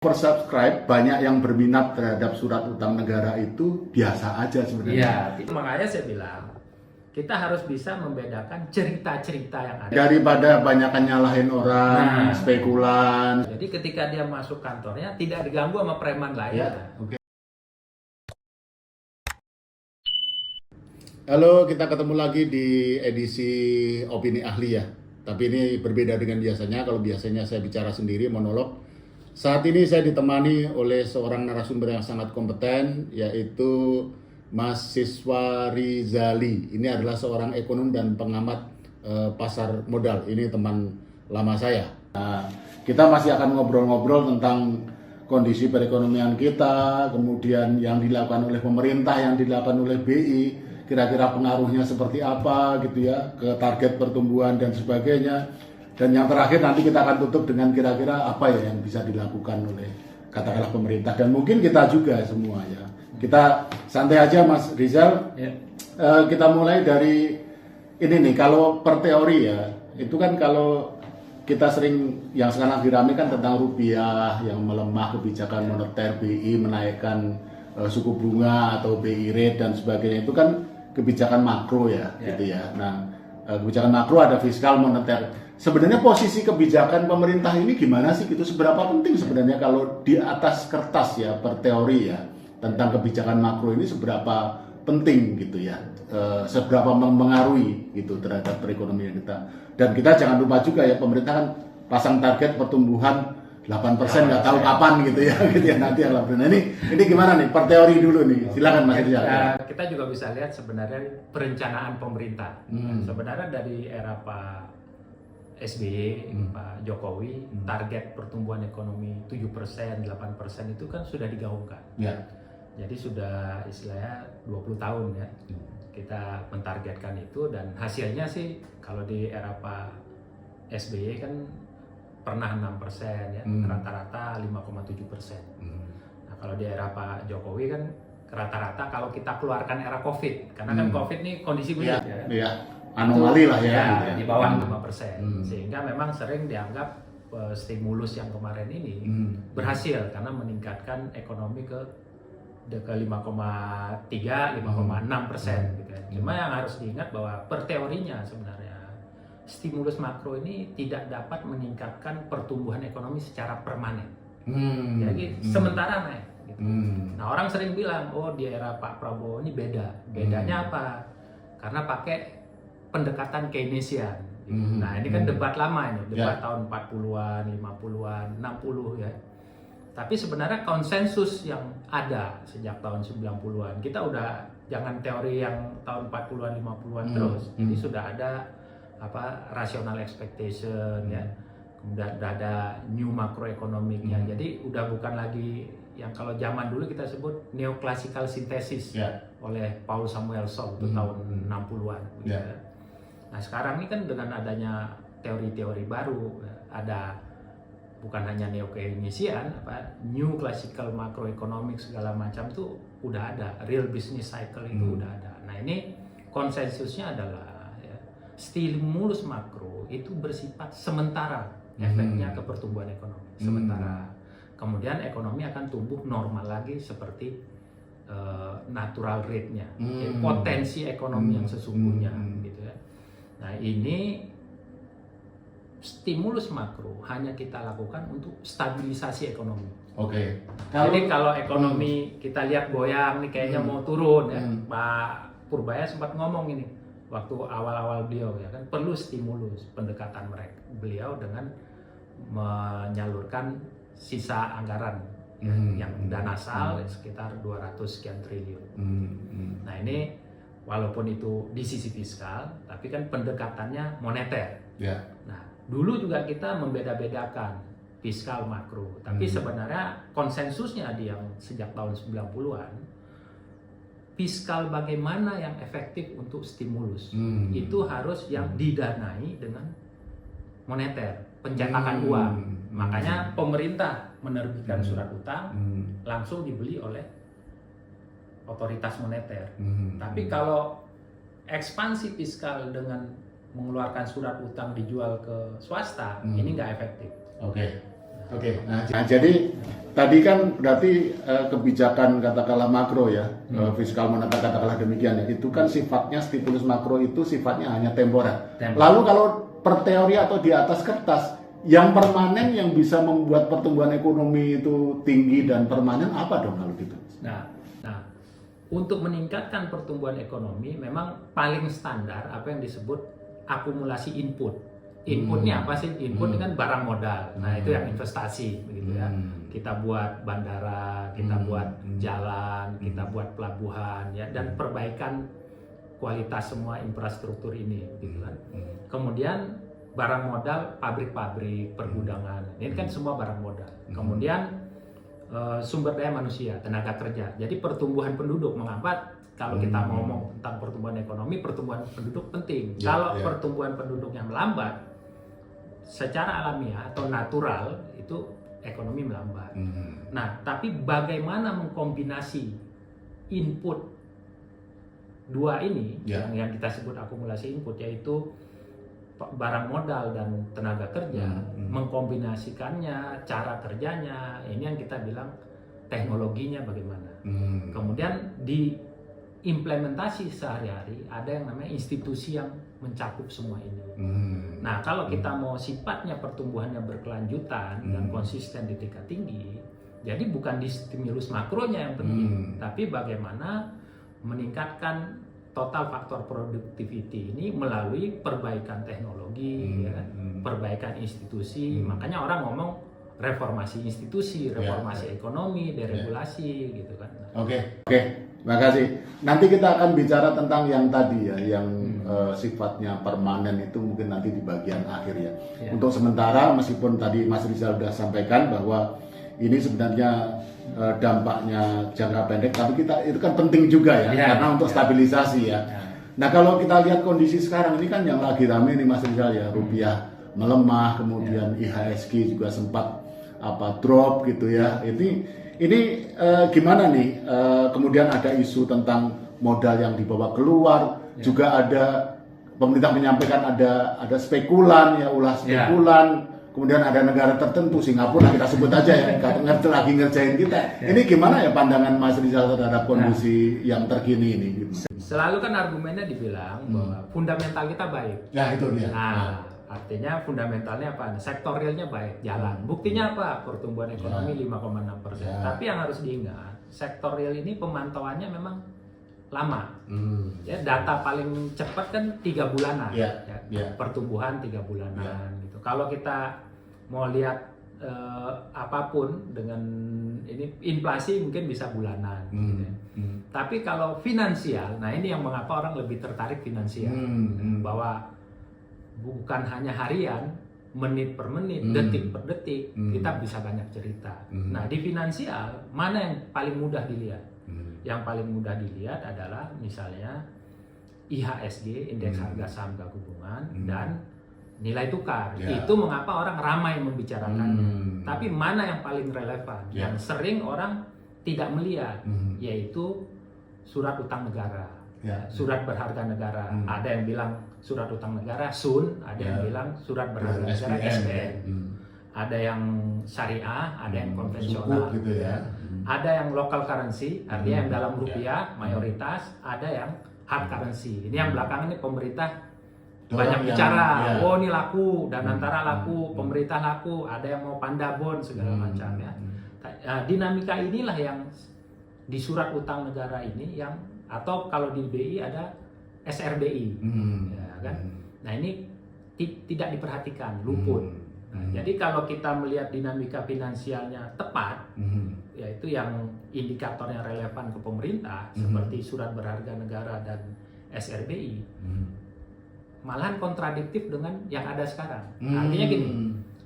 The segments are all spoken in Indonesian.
Subscribe banyak yang berminat terhadap surat utang negara itu biasa aja sebenarnya. Iya, makanya saya bilang kita harus bisa membedakan cerita-cerita yang ada. Daripada banyakan nyalahin orang, Nah. spekulan. Jadi ketika dia masuk kantornya tidak diganggu sama preman lain. Oke. Halo, kita ketemu lagi di edisi Opini Ahli ya. Tapi ini berbeda dengan biasanya. Kalau biasanya saya bicara sendiri, monolog. Saat ini saya ditemani oleh seorang narasumber yang sangat kompeten, yaitu Mas Siswa Rizali. Ini adalah seorang ekonom dan pengamat pasar modal. Ini teman lama saya. Nah, kita masih akan ngobrol-ngobrol tentang kondisi perekonomian kita, kemudian yang dilakukan oleh pemerintah, yang dilakukan oleh BI, kira-kira pengaruhnya seperti apa gitu ya, ke target pertumbuhan dan sebagainya. Dan yang terakhir nanti kita akan tutup dengan kira-kira apa ya yang bisa dilakukan oleh katakanlah pemerintah dan mungkin kita juga semua ya. Kita santai aja Mas Rizal. Kita mulai dari ini nih, kalau per teori ya, itu kan kalau kita sering yang sekarang diramekan tentang rupiah yang melemah, kebijakan moneter BI menaikkan suku bunga atau BI rate dan sebagainya, itu kan kebijakan makro ya, gitu ya. Nah, kebijakan makro ada fiskal, moneter. Sebenarnya posisi kebijakan pemerintah ini gimana sih? Gitu, seberapa penting sebenarnya kalau di atas kertas ya, per teori ya, tentang kebijakan makro ini seberapa penting gitu ya, seberapa mempengaruhi gitu terhadap perekonomian kita. Dan kita jangan lupa juga ya, pemerintah kan pasang target pertumbuhan 8%, nggak tahu kapan gitu ya, gitu ya nanti alhamdulillah. Nah, ini gimana nih per teori dulu nih, silakan Mas Rizal. Kita juga bisa lihat sebenarnya perencanaan pemerintah. Sebenarnya dari era Pak SBY, Pak Jokowi, target pertumbuhan ekonomi 7%, 8% itu kan sudah digaungkan. Ya. Jadi sudah istilahnya 20 tahun ya, kita mentargetkan itu, dan hasilnya sih kalau di era Pak SBY kan pernah 6% ya, rata-rata 5,7%. Nah kalau di era Pak Jokowi kan rata-rata kalau kita keluarkan era COVID, karena kan COVID ini kondisi berat ya. Iya. Anomali lah ya, gitu ya. Di bawah 5%, sehingga memang sering dianggap stimulus yang kemarin ini berhasil karena meningkatkan ekonomi ke 5,3, 5,6% gitu ya. Cuma yang harus diingat bahwa per teorinya sebenarnya stimulus makro ini tidak dapat meningkatkan pertumbuhan ekonomi secara permanen. Jadi sementara naik. Gitu. Nah orang sering bilang, oh di era Pak Prabowo ini beda. Bedanya apa? Karena pakai pendekatan Keynesian. Nah ini kan debat lama ini, debat tahun 40-an, 50-an, 60 ya. Tapi sebenarnya konsensus yang ada sejak tahun 90-an, kita udah jangan teori yang tahun 40-an, 50-an terus. Jadi sudah ada rational expectation ya. Kemudian udah ada new macroeconomic-nya. Jadi udah bukan lagi yang kalau zaman dulu kita sebut neoclassical synthesis oleh Paul Samuelson itu tahun 60-an gitu ya. Nah sekarang ini kan dengan adanya teori-teori baru, ada bukan hanya neo-Keynesian, new classical macroeconomic segala macam tuh udah ada, real business cycle itu udah ada. Nah ini konsensusnya adalah ya, stimulus makro itu bersifat sementara efeknya ke pertumbuhan ekonomi sementara. Kemudian ekonomi akan tumbuh normal lagi seperti natural rate-nya, potensi ekonomi yang sesungguhnya gitu ya. Nah ini stimulus makro hanya kita lakukan untuk stabilisasi ekonomi. Oke. Jadi kalau ekonomi kita lihat goyang nih kayaknya mau turun ya, Pak Purbaya sempat ngomong ini waktu awal-awal beliau ya kan, perlu stimulus pendekatan beliau dengan menyalurkan sisa anggaran yang dana sal sekitar 200 sekian triliun. Nah ini walaupun itu di sisi fiskal, tapi kan pendekatannya moneter. Nah, dulu juga kita membeda-bedakan fiskal makro, tapi sebenarnya konsensusnya di yang sejak tahun 90-an, fiskal bagaimana yang efektif untuk stimulus, itu harus yang didanai dengan moneter, pencetakan uang. Makanya pemerintah menerbitkan surat utang, langsung dibeli oleh otoritas moneter. Tapi kalau ekspansi fiskal dengan mengeluarkan surat utang dijual ke swasta, ini nggak efektif. Oke. Nah, Oke. Nah, jadi tadi kan berarti kebijakan katakanlah makro ya, fiskal moneter katakanlah demikian ya. Itu kan sifatnya stimulus makro itu sifatnya hanya temporer. Lalu kalau per teori atau di atas kertas, yang permanen yang bisa membuat pertumbuhan ekonomi itu tinggi dan permanen apa dong kalau gitu? Nah, untuk meningkatkan pertumbuhan ekonomi memang paling standar apa yang disebut akumulasi input. Inputnya apa sih? Input kan barang modal. Nah, itu yang investasi begitu ya. Kita buat bandara, kita buat jalan, kita buat pelabuhan ya, dan perbaikan kualitas semua infrastruktur ini gitu kan. Kemudian barang modal, pabrik-pabrik, pergudangan. Ini kan semua barang modal. Kemudian sumber daya manusia, tenaga kerja. Jadi pertumbuhan penduduk mengapa kalau kita ngomong tentang pertumbuhan ekonomi, pertumbuhan penduduk penting. Kalau pertumbuhan penduduknya melambat, secara alamiah atau natural itu ekonomi melambat. Nah, tapi bagaimana mengkombinasi input dua ini yang kita sebut akumulasi input, yaitu barang modal dan tenaga kerja, mengkombinasikannya, cara kerjanya, ini yang kita bilang teknologinya bagaimana. Kemudian di implementasi sehari-hari ada yang namanya institusi yang mencakup semua ini. Nah, kalau kita mau sifatnya pertumbuhannya berkelanjutan dan konsisten di tingkat tinggi, jadi bukan di stimulus makronya yang penting, tapi bagaimana meningkatkan total faktor productivity ini melalui perbaikan teknologi, ya, perbaikan institusi. Makanya orang ngomong reformasi institusi, reformasi ekonomi, deregulasi, gitu kan. Oke. Makasih. Nanti kita akan bicara tentang yang tadi ya, yang sifatnya permanen itu mungkin nanti di bagian akhir ya. Untuk sementara, meskipun tadi Mas Rizal sudah sampaikan bahwa ini sebenarnya dampaknya jangka pendek, tapi itu kan penting juga ya, karena untuk stabilisasi ya. Nah, kalau kita lihat kondisi sekarang ini kan yang lagi rame nih Mas Rizal ya, rupiah melemah, kemudian IHSG juga sempat drop gitu ya. Ini gimana nih? Kemudian ada isu tentang modal yang dibawa keluar, juga ada pemerintah menyampaikan ada spekulan ya, ulah spekulan. Kemudian ada negara tertentu, Singapura kita sebut aja ya, lagi ngerjain kita. Ini gimana ya pandangan Mas Rizal terhadap kondisi yang terkini ini? Selalu kan argumennya dibilang bahwa fundamental kita baik. Ya itu dia. Nah, artinya fundamentalnya apa? Sektor realnya baik, jalan. Buktinya apa? Pertumbuhan ekonomi 5,6%. Tapi yang harus diingat, sektor real ini pemantauannya memang lama. Ya, data paling cepat kan 3 bulanan. Pertumbuhan 3 bulanan gitu. Kalau kita mau lihat apapun dengan ini inflasi mungkin bisa bulanan. Gitu ya. Tapi kalau finansial, nah ini yang mengapa orang lebih tertarik finansial, bahwa bukan hanya harian, menit per menit, detik per detik, kita bisa banyak cerita. Nah, di finansial, mana yang paling mudah dilihat? Yang paling mudah dilihat adalah misalnya IHSG, Indeks Harga Saham Gabungan, dan nilai tukar. Itu mengapa orang ramai membicarakannya. Tapi mana yang paling relevan? Yang sering orang tidak melihat, yaitu surat utang negara. Surat berharga negara. Ada yang bilang surat utang negara SUN, ada yang bilang surat berharga negara SBN. Ada yang syariah, ada yang konvensional, gitu ya. Ada yang local currency, artinya yang dalam rupiah mayoritas, ada yang hard currency. Ini yang belakangan ini pemerintah banyak bicara, oh ini laku, dan antara laku, pemerintah laku, ada yang mau pandabon segala macam ya. Dinamika inilah yang di surat utang negara ini yang, atau kalau di BI ada SRBI, ya kan? Nah ini tidak diperhatikan, luput. Nah, jadi kalau kita melihat dinamika finansialnya tepat, yaitu yang indikatornya relevan ke pemerintah, seperti surat berharga negara dan SRBI, malahan kontradiktif dengan yang ada sekarang. Artinya gini,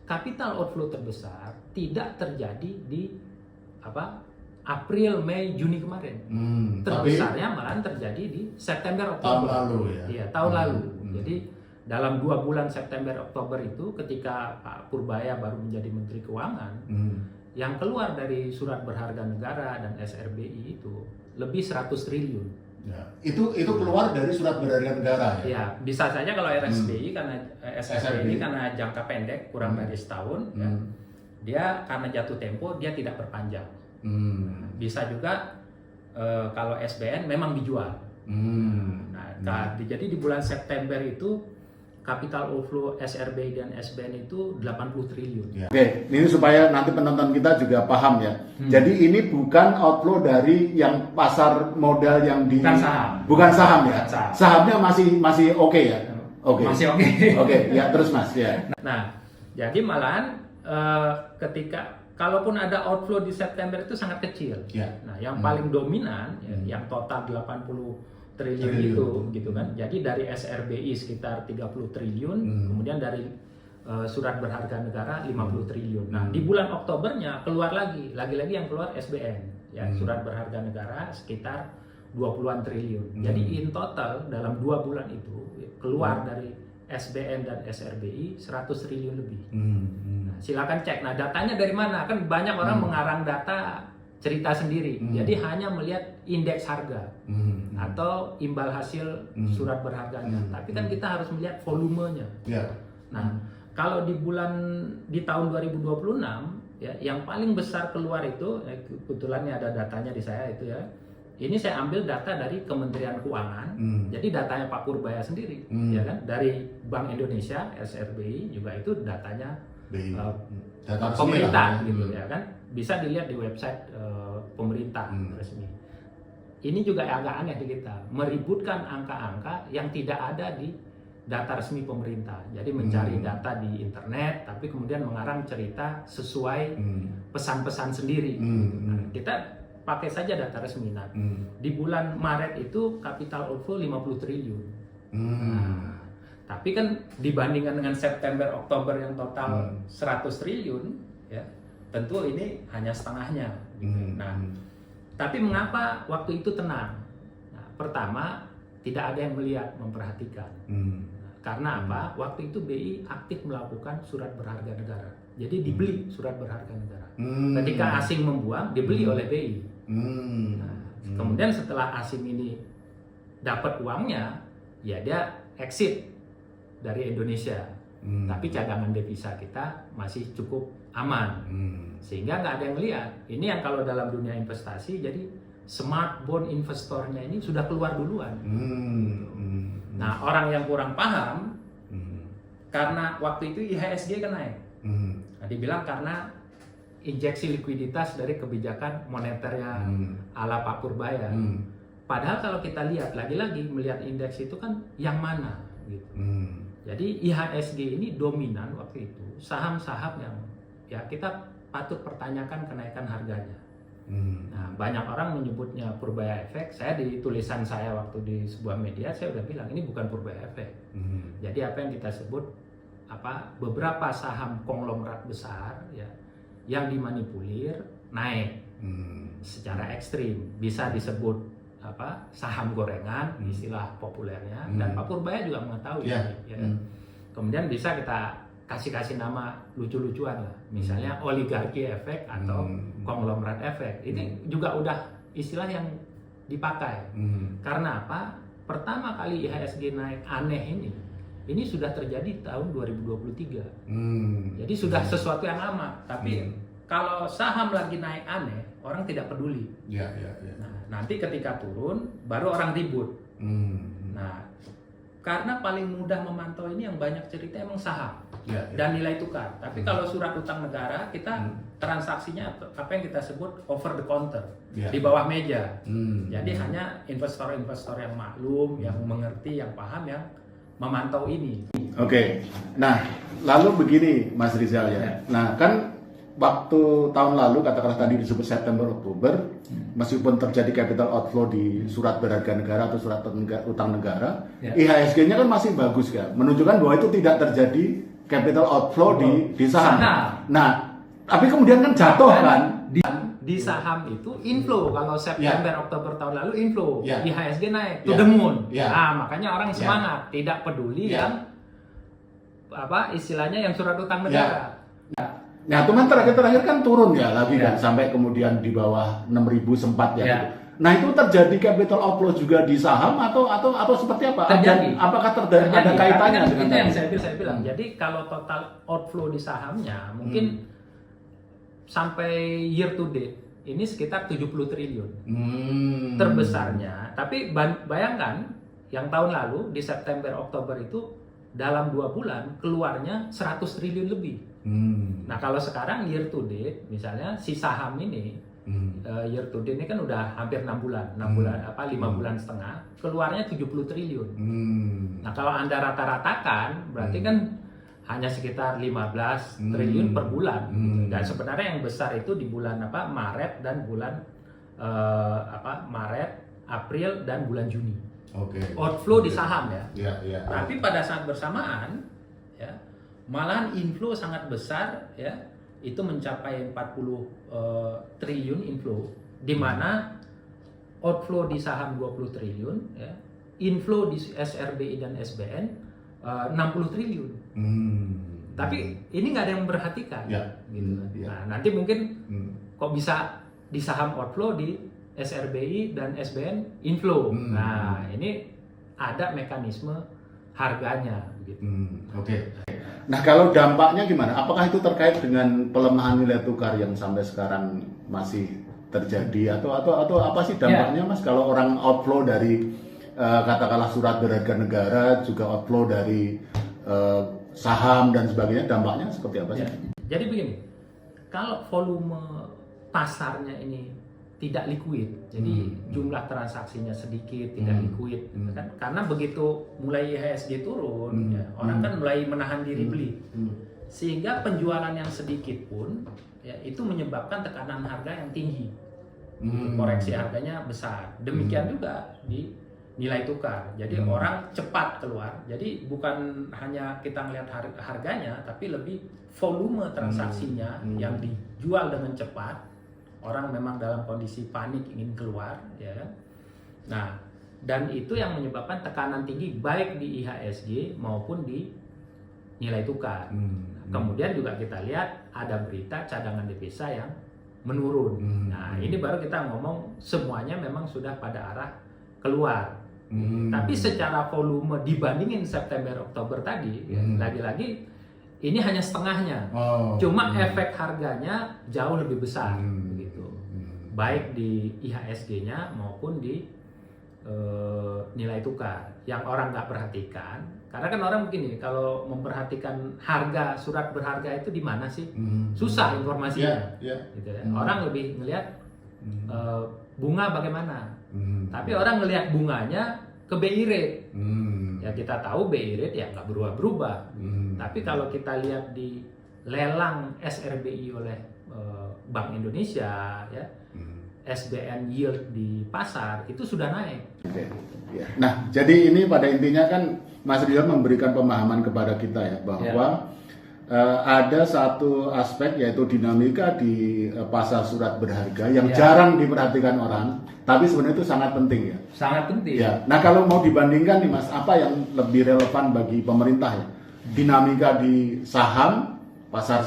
capital outflow terbesar tidak terjadi di April, Mei, Juni kemarin. Terbesarnya malahan terjadi di September, Oktober. Tahun lalu ya. Iya, tahun lalu. Jadi dalam 2 bulan September, Oktober itu ketika Pak Purbaya baru menjadi Menteri Keuangan, yang keluar dari surat berharga negara dan SRBI itu lebih 100 triliun. Ya. Itu keluar dari surat berharga negara ya? Ya, bisa saja kalau RSBI karena SRBI karena jangka pendek kurang dari setahun ya. dia karena jatuh tempo dia tidak perpanjang. Bisa juga kalau SBN memang dijual. Jadi di bulan September itu capital outflow SRBI dan SBN itu 80 triliun. Ya. Oke, ini supaya nanti penonton kita juga paham ya. Jadi ini bukan outflow dari yang pasar modal yang di bukan saham ya. Sahamnya masih oke ya. Oke. Masih oke. Oke, ya terus Mas ya. Nah, jadi malahan ketika kalaupun ada outflow di September itu sangat kecil. Ya. Nah, yang paling dominan yang total 80 triliun itu gitu kan. Jadi dari SRBI sekitar 30 triliun, kemudian dari surat berharga negara 50 triliun. Nah, di bulan Oktobernya keluar lagi yang keluar SBN ya, surat berharga negara sekitar 20-an triliun. Jadi in total dalam 2 bulan itu keluar dari SBN dan SRBI 100 triliun lebih. Nah, silakan cek. Nah, datanya dari mana? Kan banyak orang mengarang data cerita sendiri. Jadi hanya melihat indeks harga atau imbal hasil surat berharganya. Tapi kan kita harus melihat volumenya. Nah, kalau di tahun 2026 ya, yang paling besar keluar itu kebetulan ada datanya di saya itu ya. Ini saya ambil data dari Kementerian Keuangan. Jadi datanya Pak Purbaya sendiri ya kan, dari Bank Indonesia, SRBI juga itu datanya pemerintah gitu ya kan. Bisa dilihat di website pemerintah resmi. Ini juga agak aneh di kita, meributkan angka-angka yang tidak ada di data resmi pemerintah. Jadi mencari data di internet, tapi kemudian mengarang cerita sesuai pesan-pesan sendiri. Nah, kita pakai saja data resmi. Nah, di bulan Maret itu capital outflow 50 triliun. Nah, tapi kan dibandingkan dengan September, Oktober yang total 100 triliun, ya tentu ini hanya setengahnya. Nah, tapi mengapa waktu itu tenang? Nah, pertama, tidak ada yang melihat, memperhatikan. Karena apa? Waktu itu BI aktif melakukan surat berharga negara. Jadi dibeli surat berharga negara. Ketika asing membuang, dibeli oleh BI. Nah, kemudian setelah asing ini dapat uangnya, ya dia exit dari Indonesia. Tapi cadangan devisa kita masih cukup aman, sehingga nggak ada yang lihat. Ini yang kalau dalam dunia investasi, jadi smart bond investornya ini sudah keluar duluan. Nah, orang yang kurang paham, karena waktu itu IHSG kan naik. Nah, dibilang karena injeksi likuiditas dari kebijakan moneternya ala Pak Purbaya. Padahal kalau kita lihat lagi-lagi melihat indeks itu kan yang mana gitu. Jadi IHSG ini dominan waktu itu saham-saham yang ya kita patut pertanyakan kenaikan harganya. Nah, banyak orang menyebutnya Purbaya Efek. Saya di tulisan saya waktu di sebuah media saya udah bilang ini bukan Purbaya Efek. Jadi apa yang kita sebut beberapa saham konglomerat besar ya yang dimanipulir naik secara ekstrim, bisa disebut saham gorengan, istilah populernya, dan Pak Purbaya juga mengetahui. Ya. Kemudian bisa kita kasih nama lucu-lucuan lah, misalnya oligarki efek atau konglomerat efek. Ini juga udah istilah yang dipakai. Karena apa? Pertama kali IHSG naik aneh ini sudah terjadi tahun 2023. Jadi sudah sesuatu yang lama. Tapi kalau saham lagi naik aneh, orang tidak peduli. Nah, nanti ketika turun, baru orang ribut. Nah, karena paling mudah memantau ini yang banyak cerita emang saham dan nilai tukar. Tapi kalau surat utang negara, kita transaksinya apa yang kita sebut over the counter, di bawah meja. Jadi hanya investor-investor yang maklum, yang mengerti, yang paham, yang memantau ini. Oke. Nah, lalu begini Mas Rizal ya. Nah, kan waktu tahun lalu katakanlah tadi disebut September Oktober, meskipun terjadi capital outflow di surat berharga negara atau surat utang negara, IHSG-nya kan masih bagus kan, menunjukkan bahwa itu tidak terjadi capital outflow di saham. Nah, tapi kemudian kan jatuh kan di saham itu inflow. Kalau September Oktober tahun lalu inflow, IHSG naik to the moon. Nah, makanya orang semangat, tidak peduli yang istilahnya yang surat utang negara. Nah, cuman terakhir kan turun ya lagi kan sampai kemudian di bawah 6.000 sempat ya. Gitu. Nah, itu terjadi capital outflow juga di saham atau seperti apa? Terjadi. Apakah ada kaitannya dengan itu yang saya bilang. Jadi kalau total outflow di sahamnya mungkin sampai year to date ini sekitar 70 triliun. Terbesarnya. Tapi bayangkan yang tahun lalu di September Oktober itu dalam 2 bulan keluarnya 100 triliun lebih. Nah kalau sekarang year to date misalnya si saham ini year to date ini kan udah hampir 6 bulan, 5 bulan setengah, keluarnya 70 triliun. Nah kalau Anda rata-ratakan berarti kan hanya sekitar 15 triliun per bulan. Dan sebenarnya yang besar itu di bulan Maret dan bulan Maret, April dan bulan Juni. Outflow di saham ya. Tapi pada saat bersamaan ya, malahan inflow sangat besar ya, itu mencapai 40 triliun inflow, di mana outflow di saham 20 triliun ya, inflow di SRBI dan SBN 60 triliun. Tapi ini nggak ada yang memperhatikan. Gitu. Nah, nanti mungkin kok bisa di saham outflow, di SRBI dan SBN inflow. Nah, ini ada mekanisme harganya. Gitu. Nah, kalau dampaknya gimana? Apakah itu terkait dengan pelemahan nilai tukar yang sampai sekarang masih terjadi atau apa sih dampaknya, Mas? Kalau orang outflow dari katakanlah surat berharga negara, juga outflow dari saham dan sebagainya, dampaknya seperti apa sih? Jadi begini, kalau volume pasarnya ini tidak liquid, jadi jumlah transaksinya sedikit, tidak liquid, kan? Karena begitu mulai IHSG turun, ya, orang kan mulai menahan diri beli, sehingga penjualan yang sedikit pun, ya, itu menyebabkan tekanan harga yang tinggi, koreksi harganya besar. Demikian juga di nilai tukar, jadi orang cepat keluar. Jadi bukan hanya kita melihat harganya, tapi lebih volume transaksinya yang dijual dengan cepat. Orang memang dalam kondisi panik ingin keluar, ya. Nah, dan itu yang menyebabkan tekanan tinggi baik di IHSG maupun di nilai tukar. Kemudian juga kita lihat ada berita cadangan devisa yang menurun. Nah, ini baru kita ngomong semuanya memang sudah pada arah keluar. Tapi secara volume dibandingin September Oktober tadi, lagi-lagi ini hanya setengahnya. Cuma efek harganya jauh lebih besar, begitu. Baik di IHSG-nya maupun di nilai tukar. Yang orang nggak perhatikan, karena kan orang begini, kalau memperhatikan harga surat berharga itu di mana sih? Susah informasinya. Gitu ya. Orang lebih ngelihat bunga bagaimana. Tapi orang ngelihat bunganya ke BI rate. Ya kita tahu BI rate ya nggak berubah-berubah. Tapi kalau kita lihat di lelang SRBI oleh Bank Indonesia, ya, SBN yield di pasar itu sudah naik. Nah, jadi ini pada intinya kan Mas Rizal memberikan pemahaman kepada kita ya bahwa ada satu aspek yaitu dinamika di pasar surat berharga yang jarang diperhatikan orang, tapi sebenarnya itu sangat penting ya. Sangat penting. Ya. Nah, kalau mau dibandingkan nih Mas, apa yang lebih relevan bagi pemerintah ya? Dinamika di saham, pasar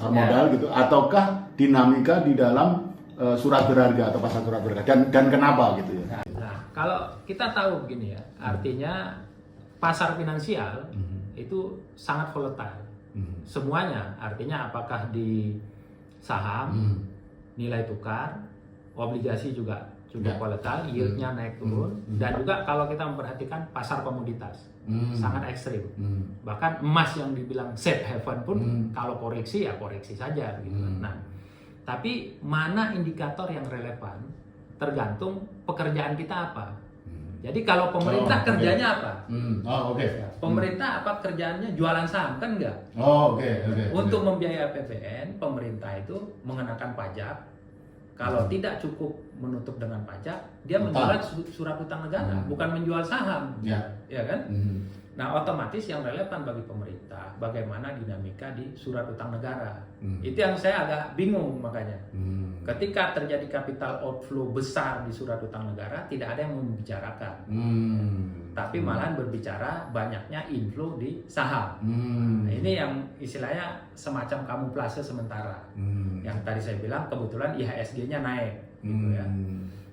modal gitu, ataukah dinamika di dalam surat berharga atau pasar surat berharga, dan kenapa gitu ya? Nah, kalau kita tahu begini ya, artinya pasar finansial itu sangat volatile. Semuanya, artinya apakah di saham, nilai tukar, obligasi juga volatile, yieldnya naik turun, dan juga kalau kita memperhatikan pasar komoditas sangat ekstrim. Bahkan emas yang dibilang safe haven pun kalau koreksi ya koreksi saja gitu. Nah, tapi mana indikator yang relevan tergantung pekerjaan kita apa. Jadi kalau pemerintah kerjanya apa? Pemerintah apa kerjaannya? Jualan saham kan enggak? Untuk membiayai APBN, pemerintah itu mengenakan pajak. Kalau tidak cukup menutup dengan pajak, dia menjual surat utang negara, bukan menjual saham. Ya kan? Nah, otomatis yang relevan bagi pemerintah bagaimana dinamika di surat utang negara. Itu yang saya agak bingung makanya. Ketika terjadi capital outflow besar di surat utang negara, tidak ada yang membicarakan. Tapi malahan berbicara banyaknya inflow di saham. Nah, ini yang istilahnya semacam kamuflase sementara. Yang tadi saya bilang kebetulan IHSG-nya naik gitu ya.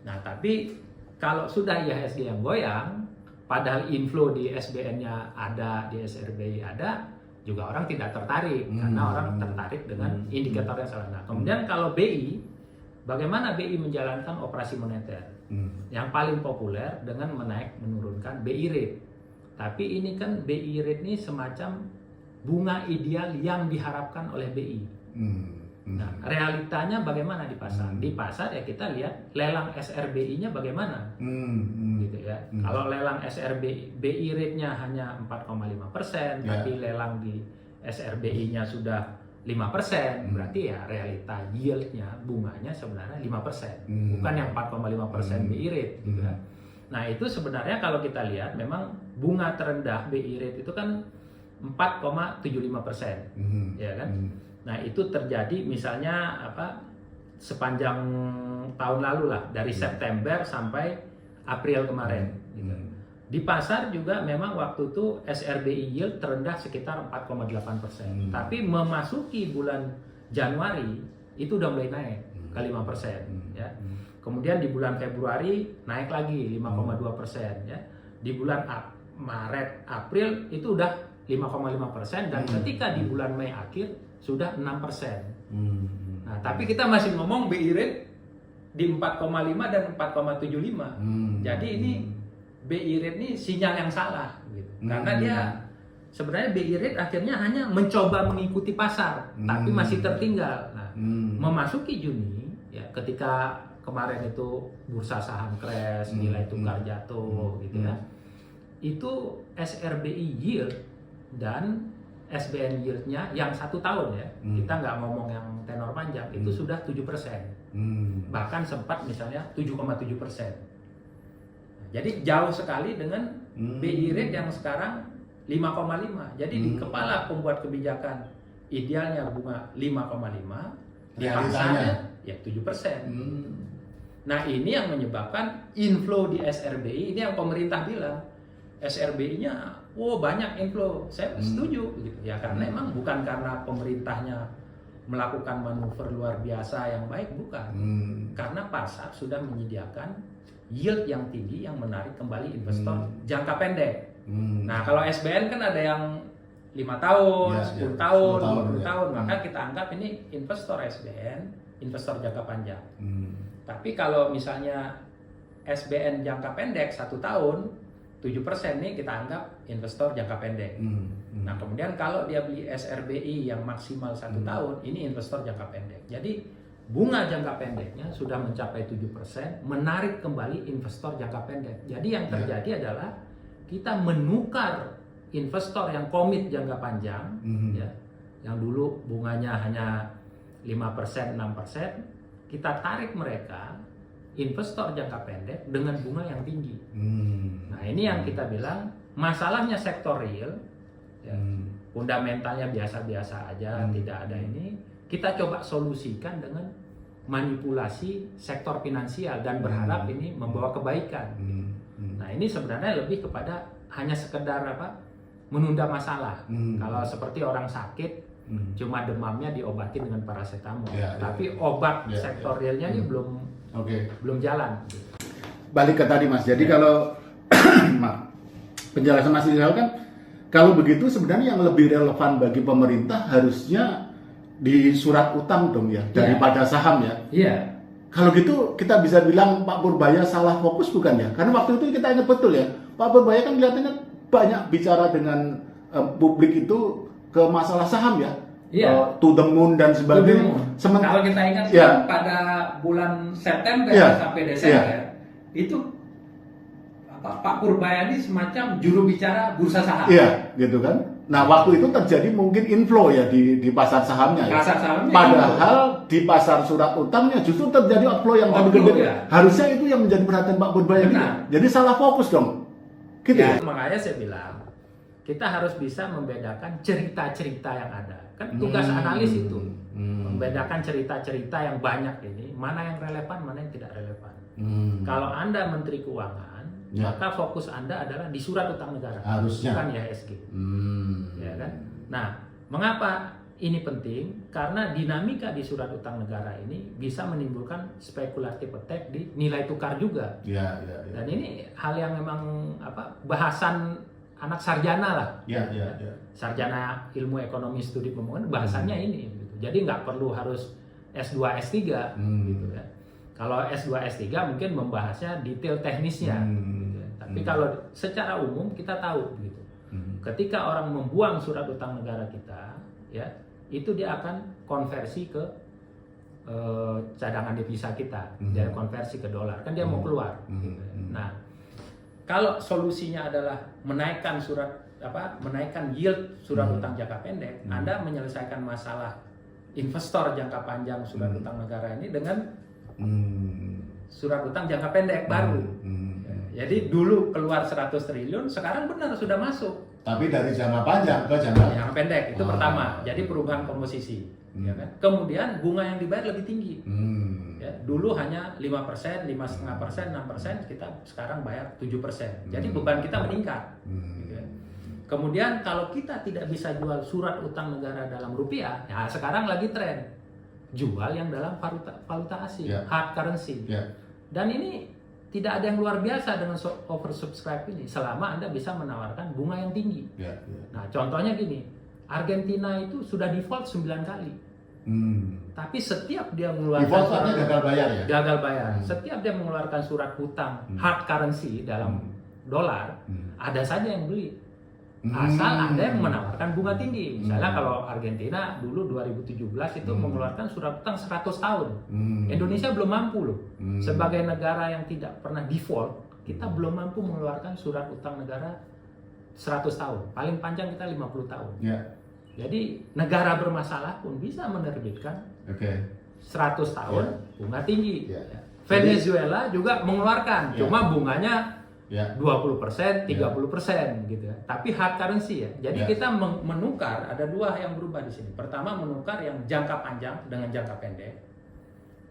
Nah, tapi kalau sudah IHSG yang goyang, padahal inflow di SBN-nya ada, di SRBI ada, juga orang tidak tertarik karena orang tertarik dengan indikator yang salah. Nah, kemudian kalau BI, bagaimana BI menjalankan operasi moneter? Yang paling populer dengan menurunkan BI rate. Tapi ini kan BI rate ini semacam bunga ideal yang diharapkan oleh BI. Nah, realitanya bagaimana di pasar? Di pasar ya kita lihat lelang SRBI-nya bagaimana, gitu ya. Kalau lelang SRBI rate-nya hanya 4,5%, tapi lelang di SRBI-nya sudah 5%, berarti ya realita yield-nya bunganya sebenarnya 5%, bukan yang 4,5% BI rate, gitu ya. Nah, itu sebenarnya kalau kita lihat memang bunga terendah BI rate itu kan 4,75%, ya kan? Nah, itu terjadi misalnya sepanjang tahun lalu lah, dari September sampai April kemarin, gitu. Di pasar juga memang waktu itu SRBI yield terendah sekitar 4,8%. Tapi memasuki bulan Januari itu udah mulai naik ke 5%, ya. Kemudian di bulan Februari naik lagi 5,2%, ya. Di bulan Maret, April itu udah 5,5%, dan ketika di bulan Mei akhir sudah 6%. Nah, tapi kita masih ngomong BI rate di 4,5 dan 4,75. Jadi ini BI rate ini sinyal yang salah, gitu. Karena dia sebenarnya BI rate akhirnya hanya mencoba mengikuti pasar, tapi masih tertinggal. Nah, memasuki Juni, ya, ketika kemarin itu bursa saham crash, nilai tukar jatuh, gitu ya. Itu SRBI yield dan SBN yield-nya yang 1 tahun, ya, kita nggak ngomong yang tenor panjang, itu sudah 7%, bahkan sempat misalnya 7,7%. Jadi jauh sekali dengan BI rate yang sekarang 5,5. Jadi di kepala pembuat kebijakan idealnya bunga 5,5, di pasarnya ya 7%. Nah, ini yang menyebabkan inflow di SRBI, ini yang pemerintah bilang SRBI-nya banyak inflow. Saya setuju, gitu ya, karena memang bukan karena pemerintahnya melakukan manuver luar biasa yang baik, bukan. Karena pasar sudah menyediakan yield yang tinggi yang menarik kembali investor jangka pendek. Nah, kalau SBN kan ada yang 5 tahun, 10 tahun, 20 tahun, maka kita anggap ini investor SBN, investor jangka panjang. Tapi kalau misalnya SBN jangka pendek 1 tahun, 7% nih kita anggap investor jangka pendek. Nah, kemudian kalau dia beli SRBI yang maksimal 1 tahun, ini investor jangka pendek. Jadi bunga jangka pendeknya sudah mencapai 7%, menarik kembali investor jangka pendek. Jadi yang terjadi adalah kita menukar investor yang komit jangka panjang, ya, yang dulu bunganya hanya 5%, 6%, kita tarik mereka investor jangka pendek dengan bunga yang tinggi. Nah, ini yang kita bilang masalahnya sektor real, ya, fundamentalnya biasa-biasa aja, tidak ada ini. Kita coba solusikan dengan manipulasi sektor finansial dan berharap ini membawa kebaikan. Nah, ini sebenarnya lebih kepada hanya sekedar menunda masalah. Kalau seperti orang sakit, cuma demamnya diobatin dengan paracetamol, tapi obat sektor realnya ini belum jalan. Balik ke tadi, Mas. Jadi kalau penjelasan Mas Rizal kan, kalau begitu sebenarnya yang lebih relevan bagi pemerintah harusnya di surat utang dong, ya, daripada saham, ya. Iya. Kalau gitu kita bisa bilang Pak Purbaya salah fokus, bukan ya? Karena waktu itu kita ingat betul, ya, Pak Purbaya kan kelihatannya banyak bicara dengan publik itu ke masalah saham, ya. Iya. To the moon dan sebagainya. Kalau kita ingat pada bulan September sampai Desember, itu Pak Purbaya ini semacam juru bicara bursa saham. Iya, gitu kan. Nah, waktu itu terjadi mungkin inflow ya di pasar sahamnya. Pasar sahamnya. Padahal di pasar surat utangnya justru terjadi outflow yang lebih gede. Ya. Harusnya itu yang menjadi perhatian Pak Purbaya. Jadi salah fokus dong. Gitu ya. Makanya saya bilang kita harus bisa membedakan cerita-cerita yang ada. Kan tugas analis itu membedakan cerita-cerita yang banyak ini, mana yang relevan, mana yang tidak relevan. Kalau Anda Menteri Keuangan, maka fokus Anda adalah di surat utang negara, harusnya, bukan IHSG. Ya kan? Nah, mengapa ini penting? Karena dinamika di surat utang negara ini bisa menimbulkan spekulatif attack di nilai tukar juga. Dan ini hal yang memang bahasan anak sarjana lah. Ya. Sarjana ilmu ekonomi studi pembangunan bahasanya ini gitu. Jadi nggak perlu harus S2 S3 gitu ya. Kalau S2 S3 mungkin membahasnya detail teknisnya gitu ya. Tapi kalau secara umum kita tahu gitu. Ketika orang membuang surat utang negara kita ya, itu dia akan konversi ke cadangan devisa kita, dia konversi ke dolar, kan dia mau keluar gitu. Nah, kalau solusinya adalah menaikkan menaikkan yield surat utang jangka pendek, Anda menyelesaikan masalah investor jangka panjang surat utang negara ini dengan surat utang jangka pendek baru. Jadi dulu keluar 100 triliun, sekarang benar sudah masuk. Tapi dari jangka panjang ke jangka pendek itu pertama. Jadi perubahan komposisi, ya kan? Kemudian bunga yang dibayar lebih tinggi. Ya, dulu hanya 5%, 5,5%, 6%, kita sekarang bayar 7%. Jadi beban kita meningkat. Gitu ya. Kemudian kalau kita tidak bisa jual surat utang negara dalam rupiah, ya sekarang lagi tren jual yang dalam valuta asing, hard currency. Dan ini tidak ada yang luar biasa dengan oversubscribe ini, selama Anda bisa menawarkan bunga yang tinggi. Nah, contohnya gini, Argentina itu sudah default 9 kali. Tapi setiap dia mengeluarkan default gagal bayar ya? Gagal bayar. Setiap dia mengeluarkan surat hutang hard currency dalam dolar, ada saja yang beli. Asal Anda yang menawarkan bunga tinggi. Misalnya kalau Argentina dulu 2017 itu mengeluarkan surat utang 100 tahun. Indonesia belum mampu loh. Sebagai negara yang tidak pernah default, kita belum mampu mengeluarkan surat utang negara 100 tahun. Paling panjang kita 50 tahun. Jadi negara bermasalah pun bisa menerbitkan 100 tahun bunga tinggi. Venezuela juga mengeluarkan, cuma bunganya 20%, 30% gitu ya. Tapi hard currency ya. Jadi kita menukar, ada dua yang berubah di sini. Pertama, menukar yang jangka panjang dengan jangka pendek.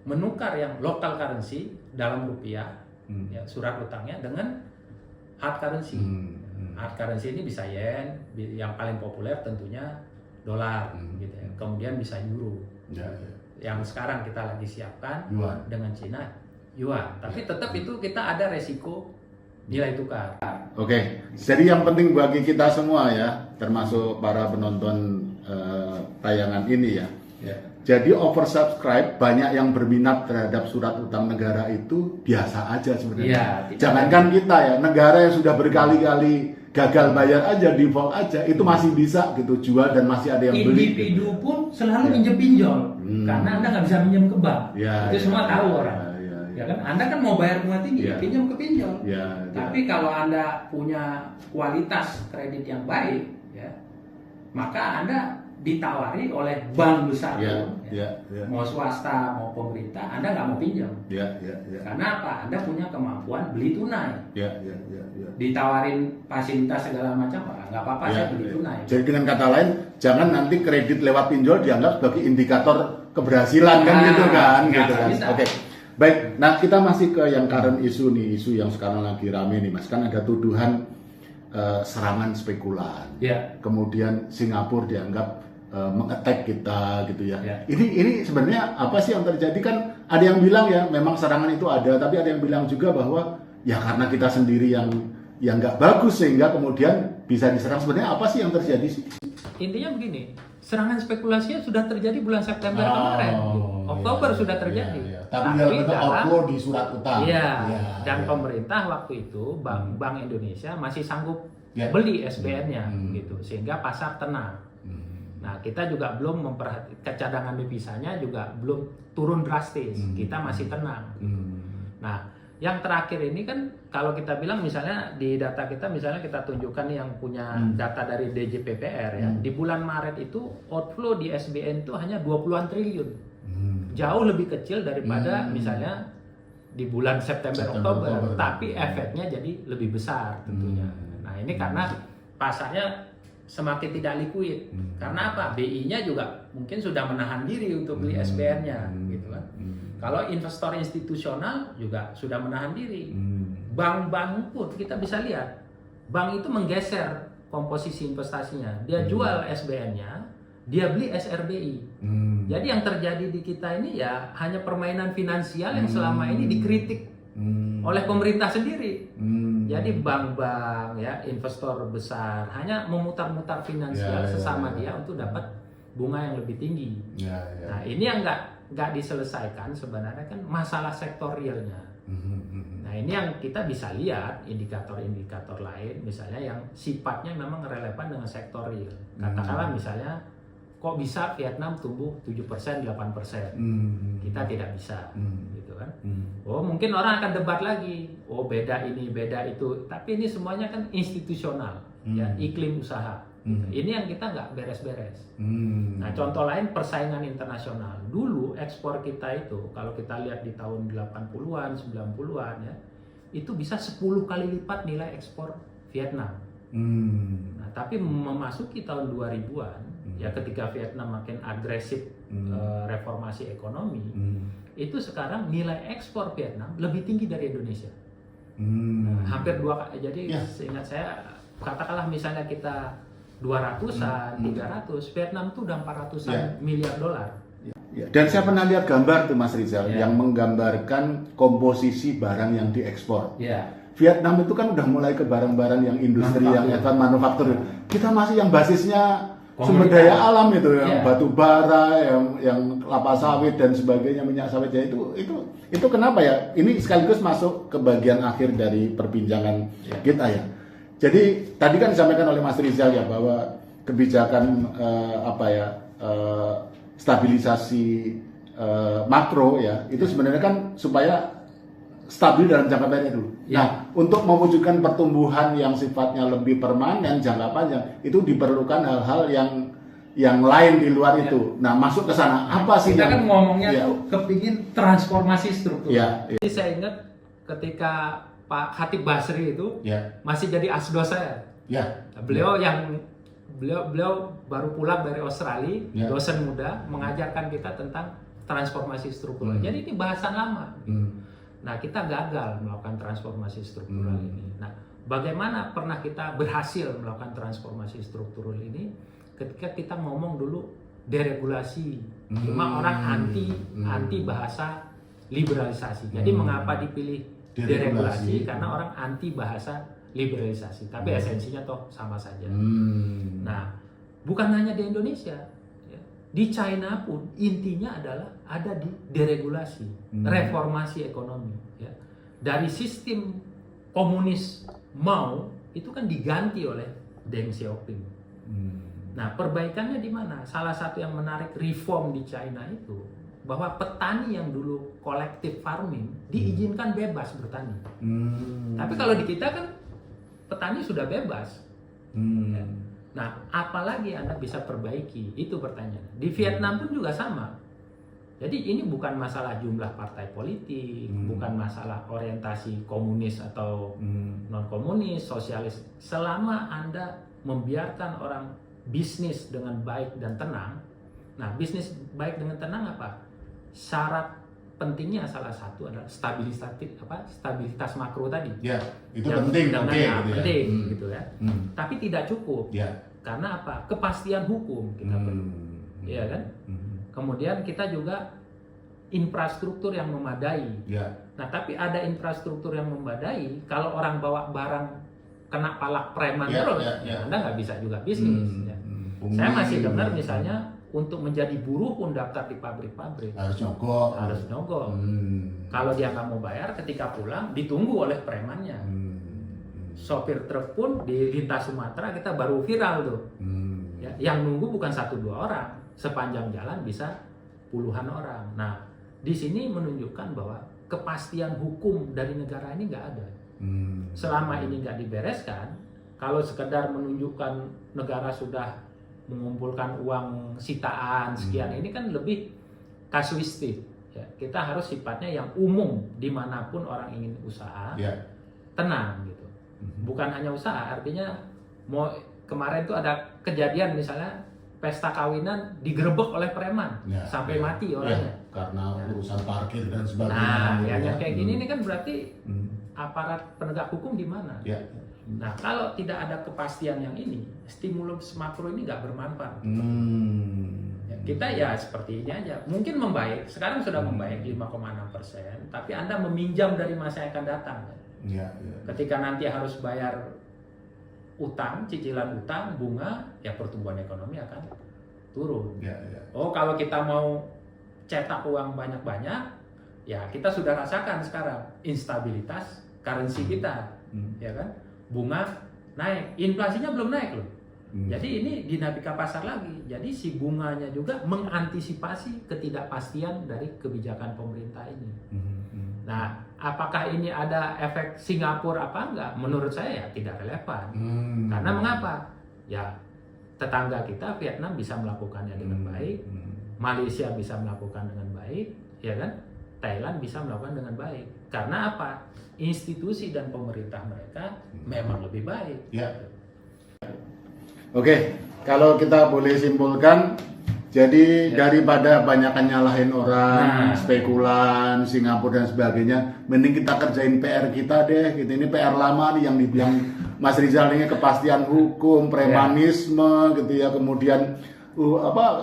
Menukar yang local currency dalam rupiah, ya, surat utangnya dengan hard currency. Hard currency ini bisa yen, yang paling populer tentunya dolar gitu ya. Kemudian bisa euro. Yang sekarang kita lagi siapkan dengan Cina yuan. Tapi tetap itu kita ada resiko nilai tukar. Oke, jadi yang penting bagi kita semua ya, termasuk para penonton tayangan ini ya. Jadi oversubscribe, banyak yang berminat terhadap surat utang negara itu biasa aja sebenarnya. Jangankan kita ya, negara yang sudah berkali-kali gagal bayar aja, default aja, itu masih bisa gitu jual dan masih ada yang beli. Individu pun selalu minjem pinjol, karena Anda nggak bisa minjem ke bank. Itu semua tahu orang. Ya kan, Anda kan mau bayar bunga tinggi, pinjam ke pinjol. Tapi kalau Anda punya kualitas kredit yang baik, ya, maka Anda ditawari oleh bank besar pun, mau swasta mau pemerintah, Anda nggak mau pinjam. Karena apa? Anda punya kemampuan beli tunai. Ditawarin fasilitas segala macam, nggak apa-apa saya beli tunai. Jadi dengan kata lain, jangan nanti kredit lewat pinjol dianggap sebagai indikator keberhasilan kan gitu kan. Oke. Baik, nah kita masih ke yang current isu nih, isu yang sekarang lagi rame nih Mas. Kan ada tuduhan serangan spekulan. Kemudian Singapura dianggap mengetek kita gitu ya. Ini sebenarnya apa sih yang terjadi? Kan ada yang bilang ya memang serangan itu ada, tapi ada yang bilang juga bahwa ya karena kita sendiri yang nggak bagus sehingga kemudian bisa diserang. Sebenarnya apa sih yang terjadi sih? Intinya begini, serangan spekulasinya sudah terjadi bulan September kemarin. Oktober sudah terjadi. Tapi dalam outflow di surat utang. Dan pemerintah waktu itu Bank Indonesia masih sanggup beli SBN-nya gitu, sehingga pasar tenang. Nah, kita juga belum memperhatikan cadangan devisanya juga belum turun drastis. Kita masih tenang. Nah, yang terakhir ini kan kalau kita bilang misalnya di data kita, misalnya kita tunjukkan yang punya data dari DJPPR ya, di bulan Maret itu outflow di SBN itu hanya 20-an triliun. Jauh lebih kecil daripada misalnya di bulan September Oktober, tapi efeknya jadi lebih besar tentunya. Nah, ini karena pasarnya semakin tidak likuid. Karena apa? BI-nya juga mungkin sudah menahan diri untuk beli SBN-nya gitu kan. Kalau investor institusional juga sudah menahan diri. Bank-bank pun kita bisa lihat, bank itu menggeser komposisi investasinya. Dia jual SBN-nya, dia beli SRBI. Jadi yang terjadi di kita ini ya hanya permainan finansial yang selama ini dikritik oleh pemerintah sendiri. Jadi bank-bank ya, investor besar hanya memutar-mutar finansial sesama dia untuk dapat bunga yang lebih tinggi. Nah ini yang nggak diselesaikan sebenarnya kan masalah sektorialnya. Nah ini yang kita bisa lihat indikator-indikator lain misalnya yang sifatnya memang relevan dengan sektor real. Katakanlah misalnya kok bisa Vietnam tumbuh 7%, 8%. Kita tidak bisa gitu kan. Oh mungkin orang akan debat lagi. Oh beda ini, beda itu. Tapi ini semuanya kan institusional ya, iklim usaha. Ini yang kita nggak beres-beres. Nah contoh lain persaingan internasional. Dulu ekspor kita itu kalau kita lihat di tahun 80-an, 90-an ya, itu bisa 10 kali lipat nilai ekspor Vietnam. Nah tapi memasuki tahun 2000-an ya ketika Vietnam makin agresif reformasi ekonomi, itu sekarang nilai ekspor Vietnam lebih tinggi dari Indonesia. Nah, hampir 2 kali. Jadi seingat saya katakanlah misalnya kita 200-an, 300, Vietnam tuh udah 400-an miliar dolar. Dan saya pernah lihat gambar tuh Mas Rizal yang menggambarkan komposisi barang yang diekspor. Vietnam itu kan udah mulai ke barang-barang yang industri yang advance manufaktur. Kita masih yang basisnya sumber daya alam itu, yang batu bara, yang kelapa sawit dan sebagainya, minyak sawit ya itu kenapa ya? Ini sekaligus masuk ke bagian akhir dari perbincangan kita ya. Jadi tadi kan disampaikan oleh Mas Rizal ya bahwa kebijakan stabilisasi makro ya itu sebenarnya kan supaya stabil dalam jangka pendek dulu. Nah, untuk mewujudkan pertumbuhan yang sifatnya lebih permanen jangka panjang itu diperlukan hal-hal yang lain di luar itu. Nah, masuk ke sana apa sih? Kita kan ngomongnya tuh kepingin transformasi struktur. Jadi saya ingat ketika Pak Khatib Basri itu masih jadi asdos saya. Beliau baru pulang dari Australia, dosen muda mengajarkan kita tentang transformasi struktural. Jadi ini bahasan lama. Nah kita gagal melakukan transformasi struktural ini. Nah bagaimana pernah kita berhasil melakukan transformasi struktural ini? Ketika kita ngomong dulu deregulasi, cuma orang anti bahasa liberalisasi. Jadi mengapa dipilih deregulasi? Karena orang anti bahasa liberalisasi, tapi esensinya toh sama saja. Nah, bukan hanya di Indonesia, ya. Di China pun intinya adalah ada di deregulasi, reformasi ekonomi. Ya. Dari sistem komunis Mao itu kan diganti oleh Deng Xiaoping. Nah, perbaikannya di mana? Salah satu yang menarik reform di China itu bahwa petani yang dulu collective farming diizinkan bebas bertani. Tapi kalau di kita kan petani sudah bebas. Ya. Nah, apalagi Anda bisa perbaiki? Itu pertanyaan. Di Vietnam pun juga sama. Jadi ini bukan masalah jumlah partai politik, bukan masalah orientasi komunis atau non-komunis, sosialis. Selama Anda membiarkan orang bisnis dengan baik dan tenang, nah bisnis baik dengan tenang apa? Syarat pentingnya salah satu adalah stabilitas makro tadi. Ya, itu penting. Penting gitu ya. Tapi tidak cukup. Karena apa? Kepastian hukum kita perlu. Iya kan? Kemudian kita juga infrastruktur yang memadai. Nah, tapi ada infrastruktur yang memadai kalau orang bawa barang kena palak preman terus, Anda nggak bisa juga bisnis. Saya masih dengar misalnya untuk menjadi buruh pun daftar di pabrik-pabrik harus nyogok. Kalau dia nggak mau bayar, ketika pulang ditunggu oleh premannya. Sopir truk pun di lintas Sumatera kita baru viral tuh. Ya, yang nunggu bukan 1-2 orang, sepanjang jalan bisa puluhan orang. Nah, di sini menunjukkan bahwa kepastian hukum dari negara ini nggak ada. Selama ini nggak dibereskan, kalau sekedar menunjukkan negara sudah mengumpulkan uang sitaan sekian, ini kan lebih kasuistik. Ya, kita harus sifatnya yang umum dimanapun orang ingin usaha, tenang gitu. Bukan hanya usaha, artinya mau kemarin tuh ada kejadian misalnya pesta kawinan digerebek oleh preman sampai mati orangnya karena urusan parkir dan sebagainya. Nah, yang kayak gini ini kan berarti aparat penegak hukum di mana? Nah, kalau tidak ada kepastian yang ini, stimulus makro ini nggak bermanfaat. Kita ya seperti ini aja. Mungkin membaik. Sekarang sudah membaik 5,6%. Tapi Anda meminjam dari masa yang akan datang. Ya. Ketika nanti harus bayar utang, cicilan utang, bunga, ya pertumbuhan ekonomi akan turun. Ya. Oh, kalau kita mau cetak uang banyak-banyak, ya kita sudah rasakan sekarang instabilitas currency kita, ya kan? Bunga naik, inflasinya belum naik loh. Jadi ini dinamika pasar lagi. Jadi si bunganya juga mengantisipasi ketidakpastian dari kebijakan pemerintah ini. Nah, apakah ini ada efek Singapura apa enggak? Menurut saya ya tidak relevan. Karena mengapa? Ya tetangga kita Vietnam bisa melakukannya dengan baik, Malaysia bisa melakukan dengan baik, ya kan? Thailand bisa melakukan dengan baik. Karena apa? Institusi dan pemerintah mereka memang lebih baik. Ya. Oke, kalau kita boleh simpulkan, jadi daripada banyakan nyalahin orang, spekulan, Singapura dan sebagainya, mending kita kerjain PR kita deh. Gitu. Ini PR lama nih yang dibilang Mas Rizal ini, kepastian hukum, premanisme, gitu ya, kemudian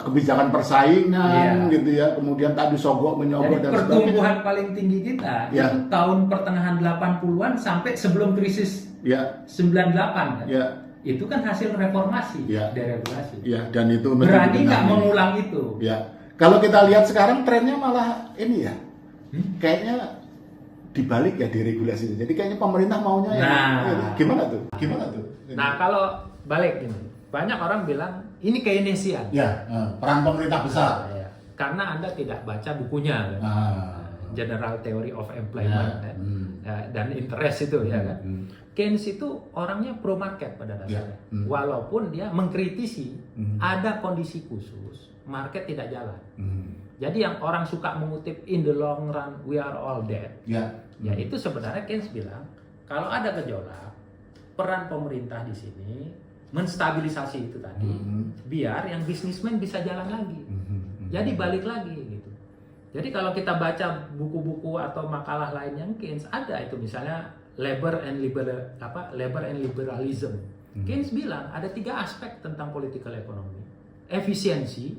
kebijakan persaingan, gitu ya, kemudian tadi sogok menyogok dan sebagainya. Pertumbuhan paling tinggi kita itu tahun pertengahan 80-an sampai sebelum krisis 98 kan? Itu kan hasil reformasi, deregulasi. Ya, dan itu berani nggak mengulang itu. Ya, kalau kita lihat sekarang trennya malah ini ya, kayaknya dibalik ya deregulasi. Jadi kayaknya pemerintah maunya gimana tuh? Nah, kalau balik ini, banyak orang bilang ini Keynesian. Ya, peran pemerintah besar. Karena Anda tidak baca bukunya kan. General Theory of Employment dan Interest itu ya kan. Keynes itu orangnya pro market pada dasarnya. Walaupun dia mengkritisi ada kondisi khusus, market tidak jalan. Jadi yang orang suka mengutip in the long run we are all dead. Ya itu sebenarnya Keynes bilang kalau ada gejolak, peran pemerintah di sini menstabilisasi itu tadi, biar yang bisnismen bisa jalan lagi. Jadi balik lagi gitu. Jadi kalau kita baca buku-buku atau makalah lain yang Keynes ada itu misalnya Labor and Liberalism. Keynes bilang ada 3 aspek tentang political economy: efisiensi,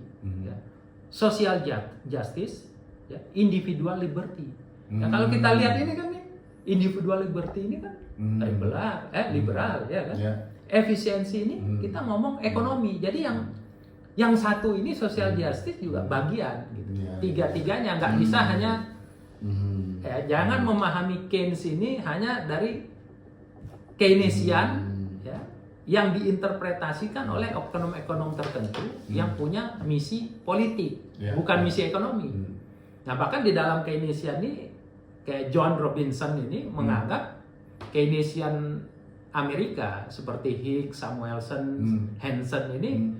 social justice, individual liberty. Nah, kalau kita lihat ini kan nih, individual liberty ini kan liberal ya kan. Efisiensi ini kita ngomong ekonomi. Jadi yang satu ini social justice juga bagian gitu. Tiga-tiganya nggak bisa hanya jangan memahami Keynes ini hanya dari Keynesian yang diinterpretasikan oleh ekonom-ekonom tertentu yang punya misi politik, bukan misi ekonomi. Nah, bahkan di dalam Keynesian ini kayak John Robinson ini menganggap Keynesian Amerika seperti Hicks, Samuelson, Hansen ini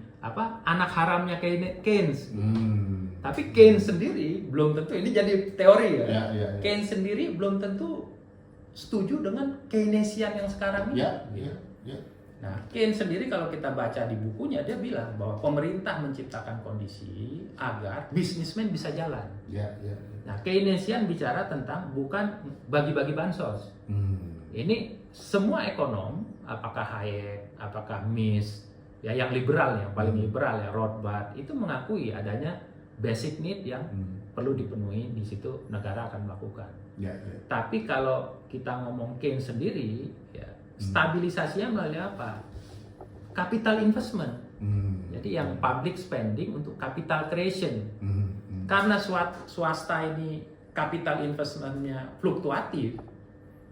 anak haramnya Keynes. Tapi Keynes sendiri belum tentu, ini jadi teori ya. Keynes sendiri belum tentu setuju dengan Keynesian yang sekarang ini. Nah, Keynes sendiri kalau kita baca di bukunya dia bilang bahwa pemerintah menciptakan kondisi agar bisnismen bisa jalan. Nah, Keynesian bicara tentang bukan bagi-bagi bansos. Ini semua ekonom, apakah Hayek, apakah Mises, ya yang liberal, yang paling liberal ya Rothbard, itu mengakui adanya basic need yang perlu dipenuhi, di situ negara akan melakukan. Tapi kalau kita ngomong Keynes sendiri, ya stabilisasinya melalui apa? Capital investment. Jadi yang public spending untuk capital creation. Karena swasta ini capital investmentnya fluktuatif,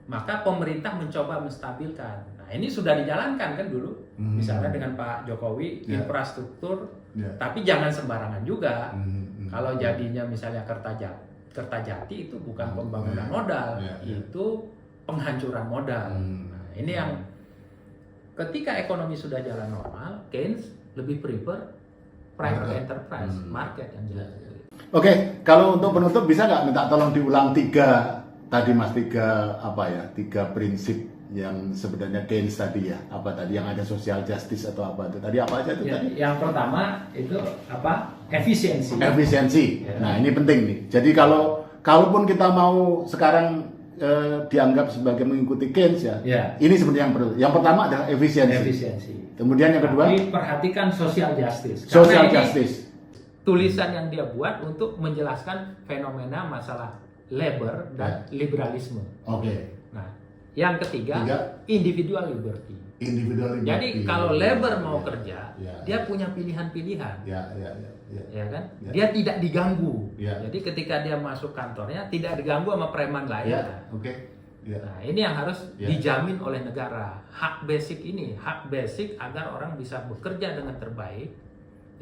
maka pemerintah mencoba menstabilkan. Nah, ini sudah dijalankan kan dulu, misalnya dengan Pak Jokowi infrastruktur, tapi jangan sembarangan juga. Kalau jadinya misalnya Kertajati itu bukan pembangunan modal, itu penghancuran modal. Nah, ini yang ketika ekonomi sudah jalan normal, Keynes lebih prefer private enterprise, market yang jalan. Oke, kalau untuk penutup bisa nggak minta tolong diulang 3 prinsip yang sebenarnya Keynes tadi ya, apa tadi yang ada social justice atau apa itu tadi, apa aja itu tadi? Yang pertama itu efisiensi. Nah, ini penting nih. Jadi kalaupun kita mau sekarang dianggap sebagai mengikuti Keynes ini sebenarnya yang perlu. Yang pertama adalah efisiensi. Kemudian yang kedua, perhatikan social justice. Social justice. tulisan yang dia buat untuk menjelaskan fenomena masalah labor dan liberalisme. Oke. Nah, yang ketiga, individual liberty. Individual liberty. Jadi kalau labor mau Ya, kerja, ya, dia punya pilihan-pilihan. ya, Ya kan? Ya. Dia tidak diganggu. Ya. Jadi ketika dia masuk kantornya tidak diganggu sama preman lain. Ya, oke. Ya. Nah, ini yang harus Ya. dijamin oleh negara. Hak basic ini, hak basic agar orang bisa bekerja dengan terbaik,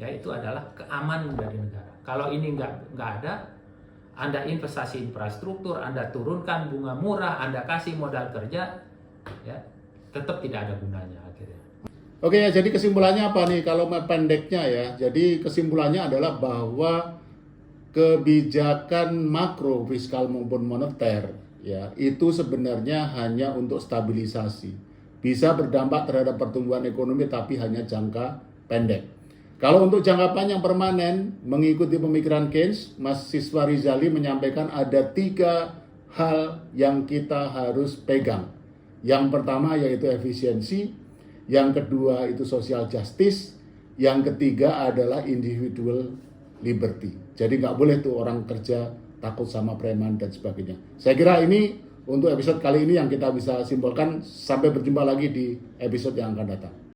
ya itu adalah keamanan dari negara. Kalau ini nggak ada, Anda investasi infrastruktur, Anda turunkan bunga murah, Anda kasih modal kerja, ya tetap tidak ada gunanya akhirnya. Oke ya, jadi kesimpulannya apa nih kalau pendeknya ya? Jadi kesimpulannya adalah bahwa kebijakan makro fiskal maupun moneter ya itu sebenarnya hanya untuk stabilisasi. Bisa berdampak terhadap pertumbuhan ekonomi tapi hanya jangka pendek. Kalau untuk jangka panjang permanen, mengikuti pemikiran Keynes, mahasiswa Rizali menyampaikan ada 3 hal yang kita harus pegang. Yang pertama yaitu efisiensi, yang kedua itu social justice, yang ketiga adalah individual liberty. Jadi nggak boleh tuh orang kerja takut sama preman dan sebagainya. Saya kira ini untuk episode kali ini yang kita bisa simpulkan. Sampai berjumpa lagi di episode yang akan datang.